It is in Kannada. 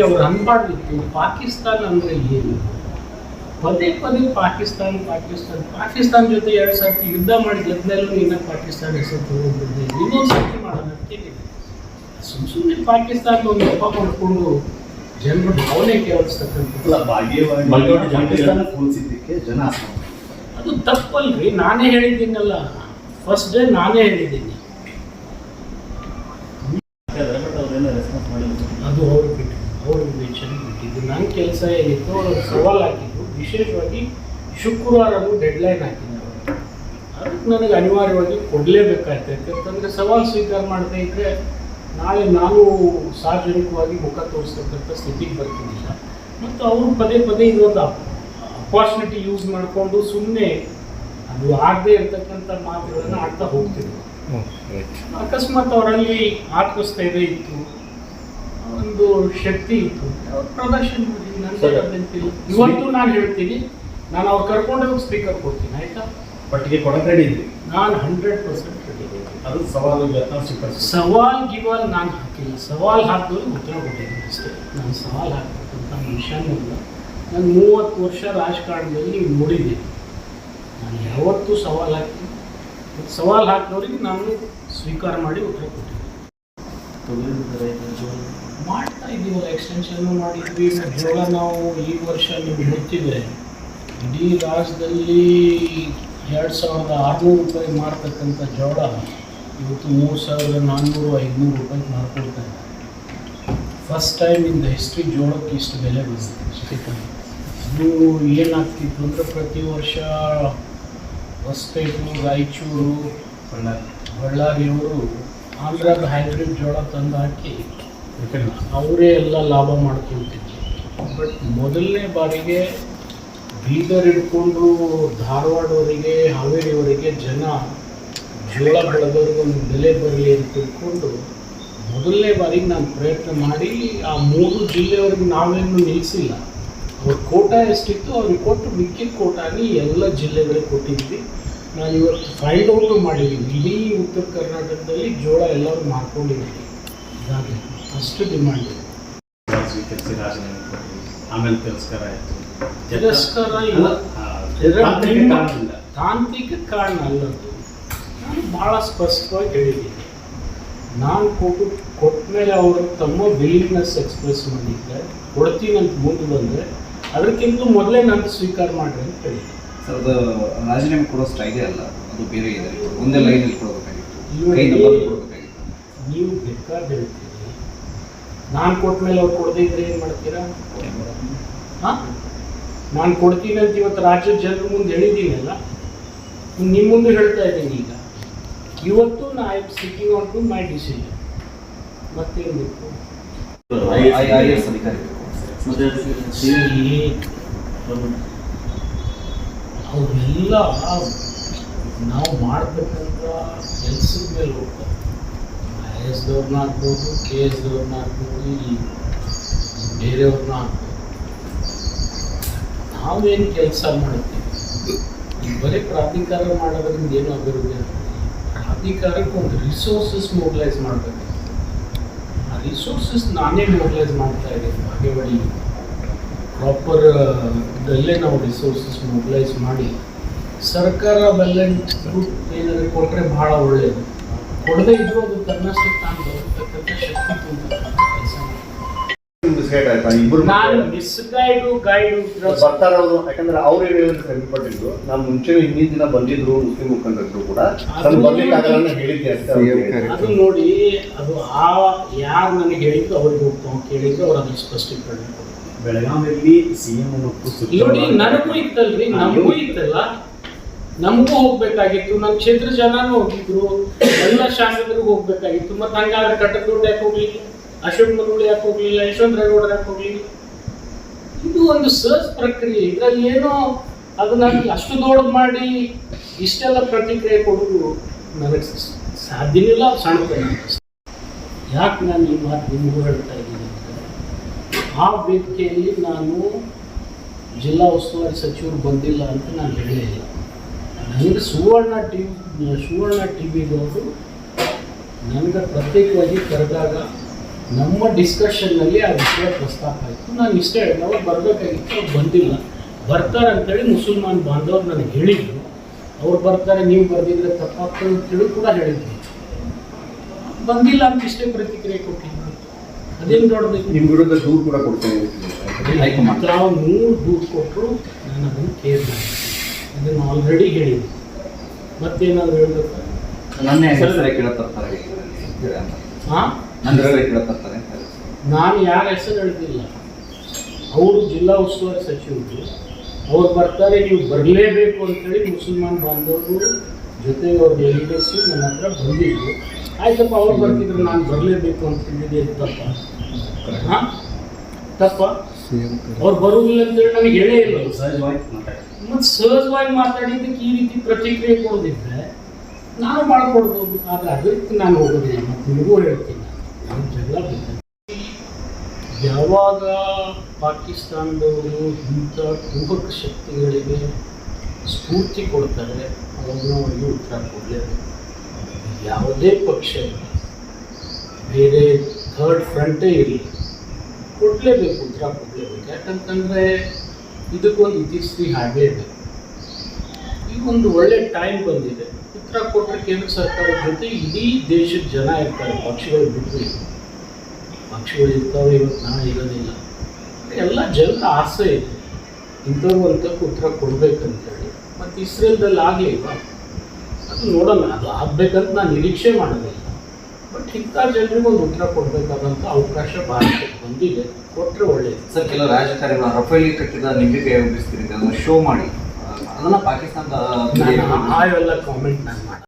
ಅವ್ರು ಅನ್ಬಾರ್ದಿತ್ತು ಪಾಕಿಸ್ತಾನ ಅಂದ್ರೆ ಏನು. ಪದೇ ಪದೇ ಪಾಕಿಸ್ತಾನ ಜೊತೆ 2 ಸರ್ತಿ ಯುದ್ಧ ಮಾಡಿ ಗೆದ್ದಲ್ಲೂ ಇನ್ನ ಪಾಕಿಸ್ತಾನ ಹೆಸರು ತಗೊಂಡ್ಬಿಟ್ಟಿದೆ. ಇನ್ನೊಂದು ಸರ್ತಿ ಮಾಡೋಣ ಸುಮ್ಮನೆ ಪಾಕಿಸ್ತಾನ ಒಂದು ನೆಪ ಮಾಡ್ಕೊಂಡು ಜನರು ಭಾವನೆ ಕೇಳಿಸ್ತಕ್ಕಂಥದ್ದಕ್ಕೆ ಜನ ಅದು ತಪ್ಪಲ್ರಿ. ನಾನೇ ಹೇಳಿದ್ದೀನಲ್ಲ, ಫಸ್ಟ್ ಡೇ ನಾನೇ ಹೇಳಿದ್ದೀನಿ. ಅದು ಅವ್ರಿಗೆ ವಿಚಾರ ಬಿಟ್ಟಿದ್ದು. ನನ್ನ ಕೆಲಸ ಏನಿತ್ತು ಅವ್ರಿಗೆ ಸವಾಲು ಹಾಕಿದ್ದು, ವಿಶೇಷವಾಗಿ ಶುಕ್ರವಾರವೂ ಡೆಡ್ಲೈನ್ ಹಾಕಿದ್ದು. ಅದಕ್ಕೆ ನನಗೆ ಅನಿವಾರ್ಯವಾಗಿ ಕೊಡಲೇಬೇಕಾಯ್ತು. ಯಾಕಂತಂದರೆ ಸವಾಲು ಸ್ವೀಕಾರ ಮಾಡದೇ ಇದ್ದರೆ ನಾಳೆ ನಾನು ಸಾರ್ವಜನಿಕವಾಗಿ ಮುಖ ತೋರಿಸ್ತಕ್ಕಂಥ ಸ್ಥಿತಿಗೆ ಬರ್ತಿದ್ದಿಲ್ಲ. ಮತ್ತು ಅವರು ಪದೇ ಪದೇ ಇದೊಂದು ಅಪಾರ್ಚುನಿಟಿ ಯೂಸ್ ಮಾಡಿಕೊಂಡು ಸುಮ್ಮನೆ ಅದು ಆಗದೆ ಇರ್ತಕ್ಕಂಥ ಮಾತುಗಳನ್ನು ಆಡ್ತಾ ಹೋಗ್ತಿದ್ರು. ಅಕಸ್ಮಾತ್ ಅವರಲ್ಲಿ ಆತ್ಮಸ್ಥೈರ್ಯ ಇತ್ತು, ಒಂದು ಶಕ್ತಿ ಇತ್ತು, ಅವ್ರು ಪ್ರದರ್ಶನ ಮಾಡಿ. ಇವತ್ತು ನಾನು ಹೇಳ್ತೀನಿ, ನಾನು ಅವ್ರು ಕರ್ಕೊಂಡು ಹೋಗಿ ಸ್ಪೀಕರ್ ಕೊಡ್ತೀನಿ, ಆಯ್ತಾ? ಪಟ್ಟಿಗೆ ಕೊಡಕ್ಕೆ ರೆಡಿ ಇದ್ವಿ. ನಾನು 100% ರೆಡಿ ಇದ್ದೀನಿ. ಅದು ಸವಾಲು ಗಿವಾಲ್ ನಾನು ಹಾಕಿಲ್ಲ. ಸವಾಲು ಹಾಕಿದ್ರು ಉತ್ತರ ಕೊಟ್ಟಿದ್ದೀನಿ ಅಷ್ಟೇ. ನಾನು ಸವಾಲು ಹಾಕ್ತಕ್ಕಂಥ ಮನುಷ್ಯನೂ ಇಲ್ಲ. ನಾನು 30 ವರ್ಷ ರಾಜಕಾರಣದಲ್ಲಿ ನೋಡಿದ್ದೀನಿ. ನಾನು ಯಾವತ್ತೂ ಸವಾಲು ಹಾಕ್ತೀನಿ. ಸವಾಲು ಹಾಕಿದವ್ರಿಗೆ ನಾನು ಸ್ವೀಕಾರ ಮಾಡಿ ಉತ್ತರ ಕೊಟ್ಟಿದ್ದೀನಿ. ಮಾಡ್ತಾ ಇದ್ದೀವಲ್ಲ, ಎಕ್ಸ್ಟೆನ್ಷನ್ನು ಮಾಡಿದ್ವಿ. ಜೋಳ ನಾವು ಈ ವರ್ಷ ನಿಮ್ಗೆ ಗೊತ್ತಿದೆ, ಇಡೀ ರಾಜ್ಯದಲ್ಲಿ 2600 ರೂಪಾಯಿ ಮಾರ್ತಕ್ಕಂಥ ಜೋಳ ಇವತ್ತು 3400-500 ರೂಪಾಯಿಗೆ ಮಾರ್ಕೊಡ್ತಾರೆ. First time in the history ಜೋಳಕ್ಕೆ ಇಷ್ಟು ಬೆಲೆ ಬಂದಿದೆ. ಅದು ಏನಾಗ್ತಿತ್ತು ಅಂದರೆ ಪ್ರತಿ ವರ್ಷ ಹೊಸಪೇಟೆ, ರಾಯಚೂರು, ಬಳ್ಳಾರಿಯವರು ಆಂಧ್ರದ ಹೈಬ್ರಿಡ್ ಜೋಳ ತಂದು ಹಾಕಿ ಅವರೇ ಎಲ್ಲ ಲಾಭ ಮಾಡ್ಕೊಳ್ತಿದ್ರು. ಬಟ್ ಮೊದಲನೇ ಬಾರಿಗೆ ಬೀದರ್ ಹಿಡ್ಕೊಂಡು ಧಾರವಾಡವರಿಗೆ, ಹಾವೇರಿಯವರಿಗೆ ಜನ ಜೋಳ ಬೆಳೆದವ್ರಿಗೆ ಒಂದು ಬೆಲೆ ಬರಲಿ ಅಂತ ತಿಳ್ಕೊಂಡು ಮೊದಲನೇ ಬಾರಿಗೆ ನಾನು ಪ್ರಯತ್ನ ಮಾಡಿ ಆ 3 ಜಿಲ್ಲೆಯವ್ರಿಗೆ ನಾವೇನು ನಿಲ್ಲಿಸಿಲ್ಲ. ಅವ್ರ ಕೋಟಾ ಎಷ್ಟಿತ್ತು ಅವ್ರಿಗೆ ಕೊಟ್ಟು ಮಿಕ್ಕಿದ ಕೋಟಾಗಿ ಎಲ್ಲ ಜಿಲ್ಲೆಗಳಿಗೆ ಕೊಟ್ಟಿದ್ವಿ. ನಾನು ಇವತ್ತು ಫೈಂಡ್ ಔಟು ಮಾಡಿದ್ದೀನಿ, ಇಡೀ ಉತ್ತರ ಕರ್ನಾಟಕದಲ್ಲಿ ಜೋಳ ಎಲ್ಲರೂ ಮಾರ್ಕೊಂಡಿದ್ದೀವಿ. ಇದಾಗಲಿ ಅಷ್ಟು ಡಿಮ್ಯಾಂಡ್ ಇದೆ. ಆಮೇಲೆ ತಿರಸ್ಕಾರ ಆಯಿತು. ತಿರಸ್ಕಾರ ಇಲ್ಲ, ತಾಂತ್ರಿಕ ಕಾರಣ ಅಲ್ಲದು. ನಾನು ಭಾಳ ಸ್ಪಷ್ಟವಾಗಿ ಹೇಳಿದ್ದೀನಿ. ನಾನು ಕೊಟ್ಟ ಮೇಲೆ ಅವರು ತಮ್ಮ ವಿಲಿಂಗ್ನೆಸ್ ಎಕ್ಸ್ಪ್ರೆಸ್ ಮಾಡಿದ್ದಾರೆ, ಕೊಡ್ತೀನಂತ ಮುಂದೆ ಬಂದರೆ ಅದಕ್ಕಿಂತ ಮೊದಲೇ ನಾನು ಸ್ವೀಕಾರ ಮಾಡ್ರಿ ಅಂತ ಹೇಳಿ. ಸರ್, ಅದು ರಾಜೀನಾಮೆ ಕೊಡೋ ಸ್ಟೈಲೇ ಅಲ್ಲ, ಅದು ಬೇರೆ ಇದೆ. ಒಂದೇ ಲೈನಲ್ಲಿ ಕೊಡಬೇಕಾಗಿತ್ತು. ನೀವು ಬೇಕಾದ ಹೇಳ್ತೀರಿ, ನಾನು ಕೊಟ್ಟ ಮೇಲೆ ಅವ್ರು ಕೊಡದೇ ಇದ್ರೆ ಏನು ಮಾಡ್ತೀರಾ? ಹಾಂ, ನಾನು ಕೊಡ್ತೀನಿ ಅಂತ ಇವತ್ತು ರಾಜ್ಯದ ಜನರ ಮುಂದೆ ಹೇಳಿದ್ದೀನಲ್ಲ, ನಿಮ್ಮ ಮುಂದೆ ಹೇಳ್ತಾ ಇದ್ದೀನಿ. ಈಗ ಇವತ್ತು ನಾ I am sticking on to my decision. ಮತ್ತೇನು ಬೇಕು? ಅವರೆಲ್ಲ ನಾವು ಮಾಡ್ತಕ್ಕಂಥ ಕೆಲಸದ ಮೇಲೆ ಹೋಗ್ತಾರೆ. IAS ದವ್ರನ್ನ ಆಗ್ಬೋದು, KS ದವ್ರನ್ನ ಆಗ್ಬೋದು, ಈ ಬೇರೆಯವ್ರನ್ನ ಆಗ್ಬೋದು. ನಾವೇನು ಕೆಲಸ ಮಾಡ್ತೀವಿ, ಬರೀ ಪ್ರಾಧಿಕಾರ ಮಾಡೋದ್ರಿಂದ ಏನು ಅಭಿವೃದ್ಧಿ ಆಗ್ತದೆ? ಪ್ರಾಧಿಕಾರಕ್ಕೆ ಒಂದು ರಿಸೋರ್ಸಸ್ ಮೊಬಿಲೈಸ್ ಮಾಡಬೇಕು. ಆ ರಿಸೋರ್ಸಸ್ ನಾನೇ ಮೊಬಿಲೈಸ್ ಮಾಡ್ತಾ ಇದ್ದೀನಿ. ಬಾಗೇವಾಡಿ ಪ್ರಾಪರ್ ಇದಲ್ಲೇ ನಾವು ರಿಸೋರ್ಸಸ್ ಮೊಬಿಲೈಸ್ ಮಾಡಿ ಸರ್ಕಾರ ಬ್ಯಾಲೆನ್ಸ್ ಏನಾದರೂ ಕೊಟ್ಟರೆ ಭಾಳ ಒಳ್ಳೆಯದು. ಕೊಡದೇ ಇದ್ದರೂ ಅದು ತನ್ನಷ್ಟಕ್ಕೆ ತಾನು ಬರತಕ್ಕಂಥ ಶಕ್ತಿ ತುಂಬತಕ್ಕಂಥ ಕೆಲಸ ನಾನು ಮಿಸ್ಗೈಡು ಗೈಡು ಬರ್ತಾರ ಅವರು. ಯಾಕಂದ್ರೆ ಅವ್ರು ಏನು ಹೇಳಿದ್ರು ಕರೆದುಕೊಟ್ಟಿದ್ರು, ನಾನು ಮುಂಚೆ ಹಿಂದಿನ ದಿನ ಬಂದಿದ್ರು ಮುಸ್ಲಿಂ ಮುಖಂಡರು ಕೂಡ ಹೇಳಿದ್ದೆ. ಅದು ನೋಡಿ, ಅದು ಯಾರು ನನಗೆ ಹೇಳಿದ್ರು ಅವ್ರಿಗೆ ಹೋಗ್ತಾವ ಕೇಳಿದ್ರು, ಅವ್ರು ಅದನ್ನು ಸ್ಪಷ್ಟೀಕರಣ ಕೊಡ್ತಾರೆ. ಬೆಳಗಾವಿಯಲ್ಲಿ CM ನೋಡಿ, ನನಗೂ ಇತ್ತಲ್ರಿ, ನಮಗೂ ಇತ್ತಲ್ಲ, ನಮಗೂ ಹೋಗ್ಬೇಕಾಗಿತ್ತು. ನಮ್ಮ ಕ್ಷೇತ್ರ ಜನನೂ ಹೋಗಿದ್ರು, ಎಲ್ಲ ಶಾಸಕರಿಗೂ ಹೋಗ್ಬೇಕಾಗಿತ್ತು. ಮತ್ತು ಹಂಗಾದ್ರೆ ಕಟ್ಟಕೋಟೆ ಯಾಕೆ ಹೋಗ್ಲಿಲ್ಲ, ಅಶೋಕ್ ಮನೋಳಿ ಯಾಕೆ ಹೋಗ್ಲಿಲ್ಲ, ಯಶವಂತರಾಗೌಡ ಯಾಕೆ ಹೋಗ್ಲಿಲ್ಲ? ಇದು ಒಂದು ಸರ್ಚ್ ಪ್ರಕ್ರಿಯೆ. ಇದರಲ್ಲಿ ಏನೋ ಅದನ್ನ ಅಷ್ಟು ದೊಡ್ಡದು ಮಾಡಿ ಇಷ್ಟೆಲ್ಲ ಪ್ರತಿಕ್ರಿಯೆ ಕೊಡೋದು ನನಗೆ ಸಾಧ್ಯನಿಲ್ಲ. ಸಣ್ಣ ಯಾಕೆ ನಾನು ಈ ಮಾತು ನಿಮಗೂ ಹೇಳ್ತಾ ಇದ್ದೀನಿ ಅಂದರೆ, ಆ ವೇದಿಕೆಯಲ್ಲಿ ನಾನು ಜಿಲ್ಲಾ ಉಸ್ತುವಾರಿ ಸಚಿವರು ಬಂದಿಲ್ಲ ಅಂತ ನಾನು ಹೇಳಲಿಲ್ಲ. ನನಗೆ ಸುವರ್ಣ ಟಿ ವಿದವರು ನನಗೆ ಪ್ರತ್ಯೇಕವಾಗಿ ಕರೆದಾಗ ನಮ್ಮ ಡಿಸ್ಕಷನ್ನಲ್ಲಿ ಆ ವಿಷಯ ಪ್ರಸ್ತಾಪ ಆಯಿತು. ನಾನು ಇಷ್ಟ ಹೇಳಿದೆ, ಅವ್ರು ಬರಬೇಕಾಗಿತ್ತು, ಅವ್ರು ಬಂದಿಲ್ಲ, ಬರ್ತಾರೆ ಅಂತೇಳಿ ಮುಸಲ್ಮಾನ್ ಬಾಂಧವರು ನನಗೆ ಹೇಳಿದರು. ಅವ್ರು ಬರ್ತಾರೆ, ನೀವು ಬರೆದಿದ್ರೆ ತಪ್ಪಾಗ್ತದೆ ಅಂತೇಳಿ ಕೂಡ ಹೇಳಿದ್ರು. ಬಂದಿಲ್ಲ ಅಂತ ಇಷ್ಟೇ ಪ್ರತಿಕ್ರಿಯೆ ಕೊಟ್ಟಿದ್ದು. ಅದೇನು ದೊಡ್ಡದು? ನಿಮ್ಮ ವಿರುದ್ಧ ದೂರು ಕೂಡ ಕೊಡ್ತೇನೆ. ನಾವು 100 ದೂರು ಕೊಟ್ಟರು ನಾನು ಅದನ್ನು ಕೇರ್ ಮಾಡಿದ್ದೆ. ಇದನ್ನು ಆಲ್ರೆಡಿ ಹೇಳಿದ್ದೆ. ಮತ್ತೇನಾದ್ರು ಹೇಳ್ಬೇಕು? ನನ್ನ ಹೆಸರೇ ಕೇಳತ್ತಾರೆ ಹಾಂ, ನನ್ನ ಹೆಸರೇ ಕೇಳತ್ತಾರೆ. ನಾನು ಯಾರ ಹೆಸರು ಹೇಳ್ತಿಲ್ಲ. ಅವರು ಜಿಲ್ಲಾ ಉಸ್ತುವಾರಿ ಸಚಿವರು, ಅವ್ರು ಬರ್ತಾರೆ, ನೀವು ಬರಲೇಬೇಕು ಅಂತೇಳಿ ಮುಸಲ್ಮಾನ್ ಬಾಂಧವರು ಜೊತೆಗೆ ಅವ್ರ ಲೀಡರ್ಸು ನನ್ನ ಹತ್ರ ಬಂದಿದ್ರು. ಆಯ್ತಪ್ಪ, ಅವ್ರು ಬರ್ತಿದ್ರು, ನಾನು ಬರಲೇಬೇಕು ಅಂತ ಹೇಳಿದೆ. ತಪ್ಪ? ಹಾಂ, ತಪ್ಪ? ಅವ್ರು ಬರುವುದಿಲ್ಲ ಅಂತೇಳಿ ನನಗೆ ಹೇಳೇ ಇಲ್ಲ. ಮತ್ತು ಸಹಜವಾಗಿ ಮಾತಾಡಿದ್ದಕ್ಕೆ ಈ ರೀತಿ ಪ್ರತಿಕ್ರಿಯೆ ಕೊಡೋದಿದ್ರೆ ನಾನು ಮಾಡ್ಕೊಡ್ಬೋದು. ಆದರೆ ಅದಕ್ಕೆ ನಾನು ಹೋಗೋದಿಲ್ಲ. ಮತ್ತು ನಿಮಗೂ ಹೇಳ್ತೀನಿ, ನಾನು ಜಗಳ ಬೇಕು. ಯಾವಾಗ ಪಾಕಿಸ್ತಾನದವರು ಇಂಥ ಕುಹಕ ಶಕ್ತಿಗಳಿಗೆ ಸ್ಫೂರ್ತಿ ಕೊಡ್ತಾರೆ, ಅವನ್ನು ಅವರಿಗೆ ಉತ್ತರ ಕೊಡಲೇಬೇಕು. ಯಾವುದೇ ಪಕ್ಷ ಇರಲಿ, ಬೇರೆ ಥರ್ಡ್ ಫ್ರಂಟೇ ಇರಲಿ, ಕೊಡಲೇಬೇಕು, ಉತ್ತರ ಕೊಡಲೇಬೇಕು. ಯಾಕಂತಂದರೆ ಇದಕ್ಕೊಂದು ಇತಿಶ್ರೀ ಹಾಡಲೇಬೇಕು. ಈಗ ಒಂದು ಒಳ್ಳೆ ಟೈಮ್ ಬಂದಿದೆ. ಉತ್ತರ ಕೊಟ್ಟರೆ ಕೇಂದ್ರ ಸರ್ಕಾರದ ಜೊತೆ ಇಡೀ ದೇಶದ ಜನ ಇರ್ತಾರೆ. ಪಕ್ಷಗಳು ಬಿಟ್ಟು ಪಕ್ಷಗಳು ಇರ್ತಾವೆ, ಇವತ್ತು ನಾಳೆ ಇರೋದಿಲ್ಲ. ಎಲ್ಲ ಜನರ ಆಸೆ ಇದೆ ಇಂಥವ್ರು ಅಂತಕ್ಕೆ ಉತ್ತರ ಕೊಡಬೇಕಂತೇಳಿ. ಮತ್ತು ಇಸ್ರೇಲ್ದಲ್ಲಿ ಆಗಲಿಲ್ಲ, ಅದು ನೋಡೋಣ. ಅದು ಆಗಬೇಕಂತ ನಾನು ನಿರೀಕ್ಷೆ ಮಾಡೋದಿಲ್ಲ. ಬಟ್ ಇಂಥ ಜನರಿಗೆ ಒಂದು ಉತ್ತರ ಕೊಡಬೇಕಾದಂಥ ಅವಕಾಶ ಭಾರತಕ್ಕೆ ಬಂದಿದೆ. ಕೊಟ್ಟರೆ ಒಳ್ಳೆಯದು. ಸರ್, ಕೆಲವು ರಾಜಕಾರಣಿಗಳು ರಫೇಲ್ ಕಟ್ಟಿದ ನಿಂಬಿಕೆ ಉಪಯೋಗಿಸ್ತಿದ್ದಾರೆ, ಅದನ್ನು ಶೋ ಮಾಡಿ ಅದನ್ನು ಪಾಕಿಸ್ತಾನದ ನಾನು ಆ ಎಲ್ಲ ಕಾಮೆಂಟ್ ನಾನು ಮಾಡಿ